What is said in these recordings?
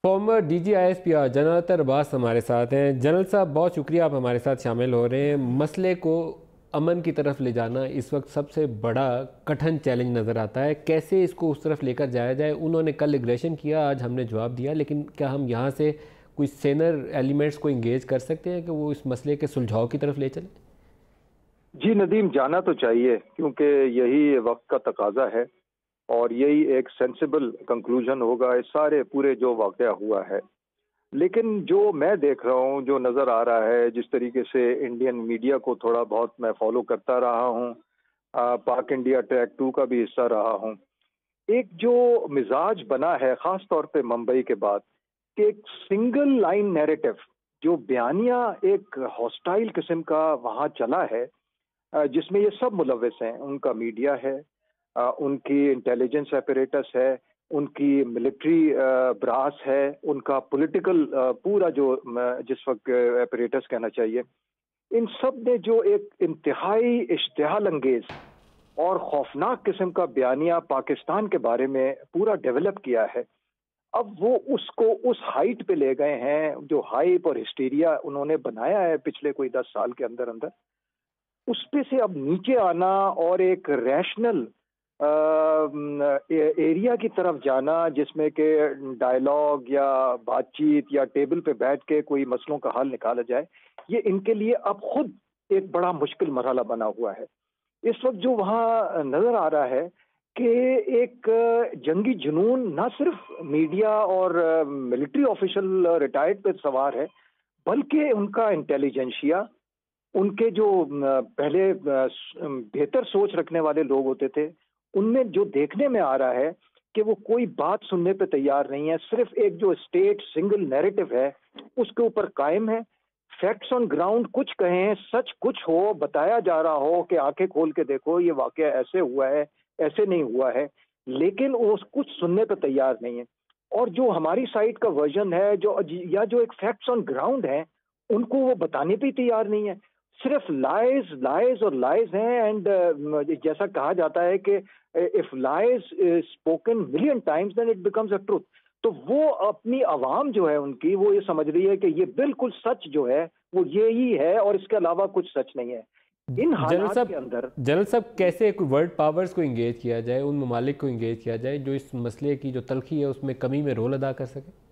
Farmer DGISPR general Abbas हमारे साथ हैं। जनरल साहब, बहुत शुक्रिया आप हमारे साथ शामिल हो रहे हैं। मसले को अमन की तरफ ले जाना इस वक्त सबसे बड़ा कठिन चैलेंज नज़र आता है। कैसे इसको उस तरफ लेकर जाया जाए? उन्होंने कल एग्रेशन किया, आज हमने जवाब दिया, लेकिन क्या हम यहाँ से कोई सेनर एलिमेंट्स को इंगेज कर सकते हैं कि वो इस मसले के सुलझाव की तरफ ले चले? जी नदीम, जाना तो चाहिए क्योंकि यही वक्त का तकाजा है और यही एक सेंसिबल कंक्लूजन होगा इस सारे पूरे जो वाक़या हुआ है। लेकिन जो मैं देख रहा हूँ, जो नज़र आ रहा है, जिस तरीके से इंडियन मीडिया को थोड़ा बहुत मैं फॉलो करता रहा हूँ, पाक इंडिया ट्रैक 2 का भी हिस्सा रहा हूँ, एक जो मिजाज बना है ख़ास तौर पे मुंबई के बाद कि एक सिंगल लाइन नैरेटिव, जो बयानिया एक हॉस्टाइल किस्म का वहाँ चला है, जिसमें ये सब मुलव्वस हैं। उनका मीडिया है, उनकी इंटेलिजेंस एपरेटस है, उनकी मिलिट्री ब्रास है, उनका पॉलिटिकल पूरा जो जिस वक्त एपरेटस कहना चाहिए, इन सब ने जो एक इंतहाई इश्तिहाल अंगेज और खौफनाक किस्म का बयानिया पाकिस्तान के बारे में पूरा डेवलप किया है। अब वो उसको उस हाइट पे ले गए हैं, जो हाइप और हिस्टीरिया उन्होंने बनाया है पिछले कोई 10 साल के अंदर अंदर, उस पे से अब नीचे आना और एक रैशनल एरिया की तरफ जाना, जिसमें कि डायलॉग या बातचीत या टेबल पे बैठ के कोई मसलों का हल निकाला जाए, ये इनके लिए अब खुद एक बड़ा मुश्किल मरहला बना हुआ है। इस वक्त जो वहाँ नजर आ रहा है कि एक जंगी जुनून ना सिर्फ मीडिया और मिलिट्री ऑफिशियल रिटायर्ड पे सवार है, बल्कि उनका इंटेलिजेंशिया, उनके जो पहले बेहतर सोच रखने वाले लोग होते थे, उनमें जो देखने में आ रहा है कि वो कोई बात सुनने पे तैयार नहीं है। सिर्फ एक जो स्टेट सिंगल नैरेटिव है उसके ऊपर कायम है। फैक्ट्स ऑन ग्राउंड कुछ कहें, सच कुछ हो, बताया जा रहा हो कि आंखें खोल के देखो ये वाकया ऐसे हुआ है, ऐसे नहीं हुआ है, लेकिन वो कुछ सुनने पे तैयार नहीं है। और जो हमारी साइड का वर्जन है, जो एक फैक्ट्स ऑन ग्राउंड है, उनको वो बताने पे तैयार नहीं है। सिर्फ लाइज लाइज और लाइज हैं। एंड जैसा कहा जाता है कि if lies spoken million times then it becomes a truth. तो वो अपनी आवाम जो है उनकी, वो ये समझ रही है कि ये बिल्कुल सच जो है वो ये ही है और इसके अलावा कुछ सच नहीं है। इन हालात के अंदर जनरल साहब, कैसे वर्ल्ड पावर्स को इंगेज किया जाए, उन ममालिक को इंगेज किया जाए जो इस मसले की जो तलखी है उसमें कमी में रोल अदा कर सके?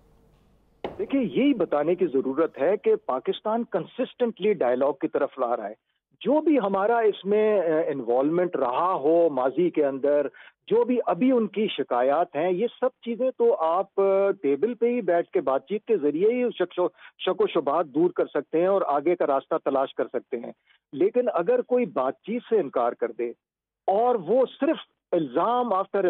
देखिए, यही बताने की जरूरत है कि पाकिस्तान कंसिस्टेंटली डायलॉग की तरफ ला रहा है। जो भी हमारा इसमें इन्वॉल्वमेंट रहा हो माजी के अंदर, जो भी अभी उनकी शिकायत हैं, ये सब चीजें तो आप टेबल पे ही बैठ के बातचीत के जरिए ही शक शुबात दूर कर सकते हैं और आगे का रास्ता तलाश कर सकते हैं। लेकिन अगर कोई बातचीत से इनकार कर दे और वो सिर्फ इल्जाम आफ्टर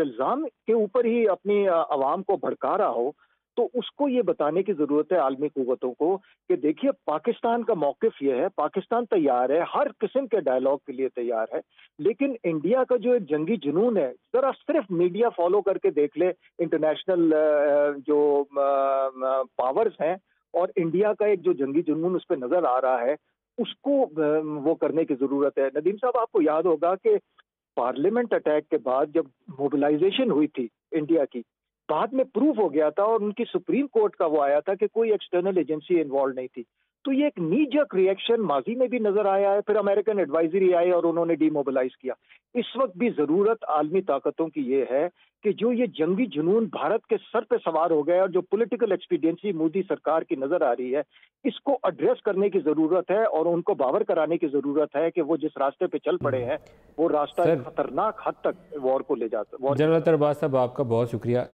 इल्जाम के ऊपर ही अपनी आवाम को भड़का रहा हो, तो उसको ये बताने की जरूरत है आलमी कुव्वतों को कि देखिए, पाकिस्तान का मौकिफ ये है, पाकिस्तान तैयार है, हर किस्म के डायलॉग के लिए तैयार है। लेकिन इंडिया का जो एक जंगी जुनून है, जरा सिर्फ मीडिया फॉलो करके देख ले, इंटरनेशनल जो पावर्स हैं और इंडिया का एक जो जंगी जुनून उस पर नजर आ रहा है, उसको वो करने की जरूरत है। नदीम साहब, आपको याद होगा कि पार्लियामेंट अटैक के बाद जब मोबिलाइजेशन हुई थी इंडिया की, बाद में प्रूव हो गया था और उनकी सुप्रीम कोर्ट का वो आया था कि कोई एक्सटर्नल एजेंसी इन्वॉल्व नहीं थी। तो ये एक नीजक रिएक्शन माजी में भी नजर आया है, फिर अमेरिकन एडवाइजरी आई और उन्होंने डीमोबिलाइज किया। इस वक्त भी जरूरत आलमी ताकतों की ये है कि जो ये जंगी जुनून भारत के सर पे सवार हो गया और जो पॉलिटिकल एक्सपीडियंसी मोदी सरकार की नजर आ रही है, इसको एड्रेस करने की जरूरत है और उनको बावर कराने की जरूरत है कि वो जिस रास्ते पे चल पड़े हैं वो रास्ता खतरनाक हद तक वॉर को ले जाता है। जनरल अब्बास साहब, आपका बहुत शुक्रिया।